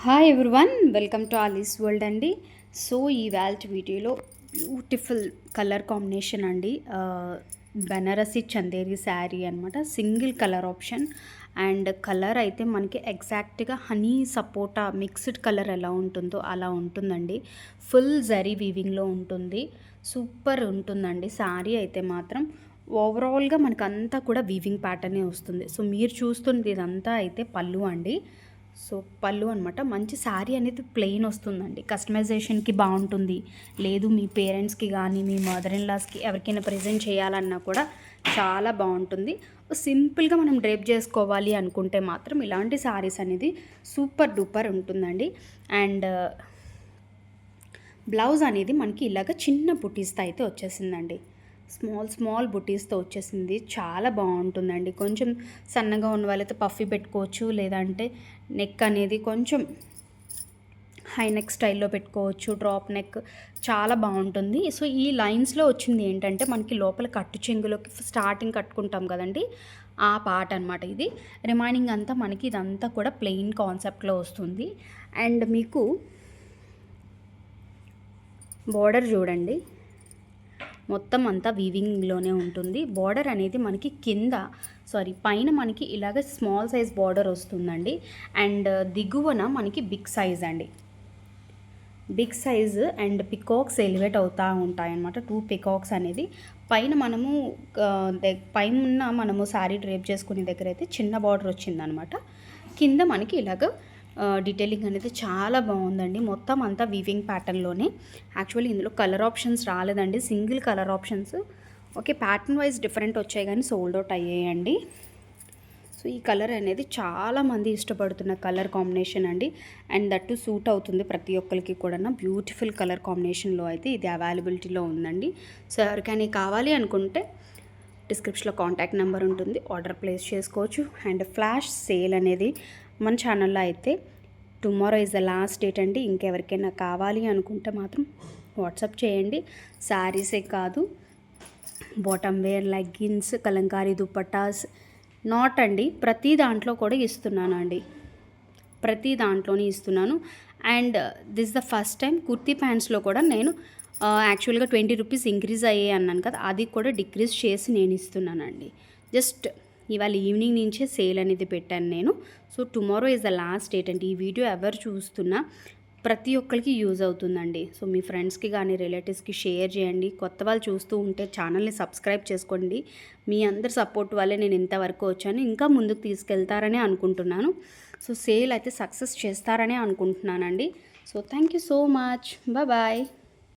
Hi everyone, welcome to Alice's world అండి. So ఈ వాల్ట్ వీడియోలో బ్యూటిఫుల్ కలర్ కాంబినేషన్ అండి. బెనారసి చందేరి శారీ అనమాట. Single colour option and colour అయితే మనకి ఎగ్జాక్ట్గా హనీ సపోటా మిక్స్డ్ కలర్ ఎలా ఉంటుందో అలా ఉంటుందండి. ఫుల్ జరీ వీవింగ్లో ఉంటుంది. సూపర్ ఉంటుందండి శారీ అయితే మాత్రం. ఓవరాల్గా మనకు అంతా కూడా వీవింగ్ ప్యాటర్నే వస్తుంది. సో మీరు చూస్తుంది ఇదంతా అయితే పళ్ళు అండి. సో పళ్ళు అనమాట. మంచి శారీ అనేది ప్లెయిన్ వస్తుందండి. కస్టమైజేషన్కి బాగుంటుంది. లేదు మీ పేరెంట్స్కి కానీ మీ మదర్ ఇన్ లాస్కి ఎవరికైనా ప్రజెంట్ చేయాలన్నా కూడా చాలా బాగుంటుంది. సింపుల్గా మనం డ్రేప్ చేసుకోవాలి అనుకుంటే మాత్రం ఇలాంటి శారీస్ అనేది సూపర్ డూపర్ ఉంటుందండి. అండ్ బ్లౌజ్ అనేది మనకి ఇలాగ చిన్న బుటీస్తో అయితే వచ్చేసిందండి. స్మాల్ బుటీస్తో వచ్చేసింది. చాలా బాగుంటుందండి. కొంచెం సన్నగా ఉన్న వాళ్ళైతే పఫీ పెట్టుకోవచ్చు, లేదంటే నెక్ అనేది కొంచెం హై నెక్ స్టైల్లో పెట్టుకోవచ్చు, డ్రాప్ నెక్ చాలా బాగుంటుంది. సో ఈ లైన్స్లో వచ్చింది ఏంటంటే మనకి లోపల కట్టు చెంగులోకి స్టార్టింగ్ కట్టుకుంటాం కదండి, ఆ పార్ట్ అనమాట ఇది. రిమైనింగ్ అంతా మనకి ఇదంతా కూడా ప్లెయిన్ కాన్సెప్ట్లో వస్తుంది. అండ్ మీకు బోర్డర్ చూడండి, మొత్తం అంతా వీవింగ్లోనే ఉంటుంది. బార్డర్ అనేది మనకి పైన మనకి ఇలాగ స్మాల్ సైజ్ బార్డర్ వస్తుందండి. అండ్ దిగువన మనకి బిగ్ సైజ్ అండి. Big size and peacocks elevate అవుతూ ఉంటాయన్నమాట. 2 పికాక్స్ అనేది పైన మనము శారీ డ్రేప్ చేసుకునే దగ్గర అయితే చిన్న బార్డర్ వచ్చిందనమాట. కింద మనకి ఇలాగ డీటెయిలింగ్ అనేది చాలా బాగుందండి. మొత్తం అంతా వీవింగ్ ప్యాటర్న్లోనే. యాక్చువల్లీ ఇందులో కలర్ ఆప్షన్స్ రాలేదండి, single colour options. Okay, pattern wise different వచ్చాయి కానీ సోల్డ్ అవుట్ అయ్యాయండి. సో ఈ కలర్ అనేది చాలామంది ఇష్టపడుతున్న కలర్ కాంబినేషన్ అండి. అండ్ దట్టు సూట్ అవుతుంది ప్రతి ఒక్కరికి కూడా. బ్యూటిఫుల్ కలర్ కాంబినేషన్లో అయితే ఇది అవైలబిలిటీలో ఉందండి. సో ఎవరికైనా కావాలి అనుకుంటే డిస్క్రిప్షన్లో కాంటాక్ట్ నెంబర్ ఉంటుంది, ఆర్డర్ ప్లేస్ చేసుకోవచ్చు. అండ్ ఫ్లాష్ సేల్ అనేది మన ఛానల్లో అయితే tomorrow is the last date అండి. ఇంకెవరికైనా కావాలి అనుకుంటే మాత్రం వాట్సాప్ చేయండి. శారీసే కాదు, bottom wear, leggings, Kalamkari dupattas, not అండి, ప్రతి దాంట్లో కూడా ఇస్తున్నానండి. ప్రతి దాంట్లోనే ఇస్తున్నాను. And this the first time kurti ప్యాంట్స్లో కూడా నేను యాక్చువల్గా 20 రూపీస్ ఇంక్రీజ్ అయ్యాయి అన్నాను కదా, అది కూడా డిక్రీజ్ చేసి నేను ఇస్తున్నానండి. జస్ట్ ఇవాళ ఈవినింగ్ నుంచే సేల్ అనేది పెట్టాను నేను. So tomorrow is the last date అండి. ఈ వీడియో ఎవరు చూస్తున్నా ప్రతి ఒక్కరికి యూజ్ అవుతుందండి. సో మీ ఫ్రెండ్స్కి కానీ రిలేటివ్స్కి షేర్ చేయండి. కొత్త వాళ్ళు చూస్తూ ఉంటే ఛానల్ని సబ్స్క్రైబ్ చేసుకోండి. మీ అందరి సపోర్ట్ వల్లే నేను ఇంతవరకు వచ్చాను. ఇంకా ముందుకు తీసుకెళ్తారని అనుకుంటున్నాను. సో సేల్ అయితే సక్సెస్ చేస్తారని అనుకుంటున్నానండి. So thank you so much. Bye.